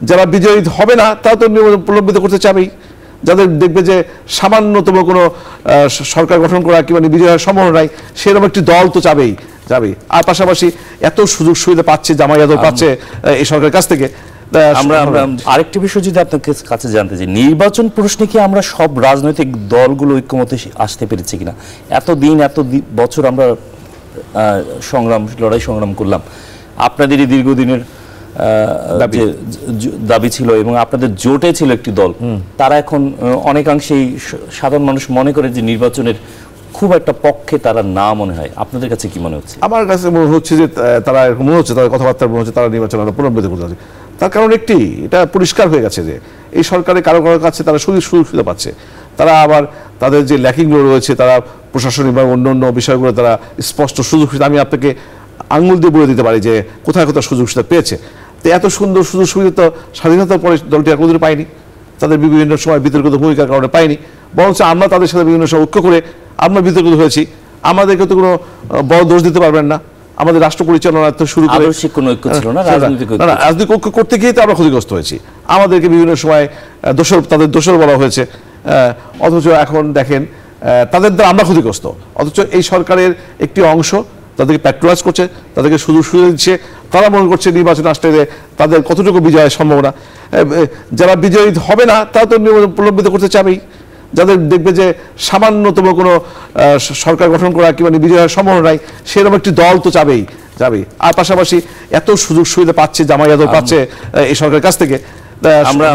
যারা বিজয়ী হবে না তারা তো নির্বাচন প্রলম্বিত করতে চাবেই, যাদের দেখবে যে সামান্যতম কোনো সরকার গঠন করা কিংবা বিজয় হওয়ার সম্ভাবনা নাই সেরকম একটি দল তো যাবেই। আর পাশাপাশি এত সুযোগ সুবিধা পাচ্ছে জামায়াতও পাচ্ছে এই সরকারের কাছ থেকে। আমরা আরেকটি বিষয় যদি আপনার কাছে জানতে চাই, নির্বাচন প্রশ্নে কি আমরা সব রাজনৈতিক দলগুলো ঐক্যমতে আসতে পেরেছি কিনা? এত বছর আমরা লড়াই সংগ্রাম করলাম, আপনাদেরই দীর্ঘদিনের দাবি ছিল এবং আপনাদের জোটে ছিল একটি দল, তারা এখন অনেকাংশেই সাধারণ মানুষ মনে করে যে নির্বাচনের খুব একটা পক্ষে তারা না মনে হয়। আপনাদের কাছে কি মনে হচ্ছে? আমার কাছে মনে হচ্ছে যে তারা মনে হচ্ছে, তাদের কথাবার্তা মনে হচ্ছে তারা নির্বাচন প্রলম্বিত করতে চাচ্ছে। তার কারণ একটি, এটা পরিষ্কার হয়ে গেছে যে এই সরকারের কারো কাছে তারা সুযোগ সুবিধা পাচ্ছে। তারা আবার তাদের যে ল্যাকিংগুলো রয়েছে তারা প্রশাসনিক বা অন্য বিষয়গুলো তারা স্পষ্ট সুযোগ সুবিধা, আমি আপনাকে আঙুল দিয়ে বলে দিতে পারি যে কোথায় কোথায় সুযোগ সুবিধা পেয়েছে। তো এত সুন্দর সুযোগ সুবিধা তো স্বাধীনতার পরে দলটি আর কোনোদিন পায়নি, তাদের বিভিন্ন সময় বিতর্কিত ভূমিকার কারণে পায়নি। বরঞ্চ আমরা তাদের সাথে বিভিন্ন সময় ঐক্য করে আমরা বিতর্কিত হয়েছি। আমাদেরকে তো কোনো বড় দোষ দিতে পারবেন না। আমাদের রাষ্ট্র পরিচালনা থেকে শুরু করে রাজনৈতিক ঐক্য করতে গিয়ে তো আমরা ক্ষতিগ্রস্ত হয়েছি। আমাদেরকে বিভিন্ন সময় তাদের দোষর বলা হয়েছে, অথচ এখন দেখেন তাদের দ্বারা আমরা ক্ষতিগ্রস্ত। অথচ এই সরকারের একটি অংশ তাদেরকে প্যাট্রোলাইজ করছে, তাদেরকে সুযোগ সুবিধা দিচ্ছে। তারা মনে করছে নির্বাচন আসলে তাদের কতটুকু বিজয়ের সম্ভাবনা। যারা বিজয়ী হবে না তারা তো নির্বাচন প্রলম্বিত করতে চাবেই, যাদের দেখবে যে সামান্যতম কোনো সরকার গঠন করা কিংবা বিজয় হওয়ার সম্ভাবনা নাই সেরকম একটি দল তো যাবেই। আর পাশাপাশি এত সুযোগ সুবিধা পাচ্ছে জামায়াতও পাচ্ছে এই সরকারের কাছ থেকে। আমরা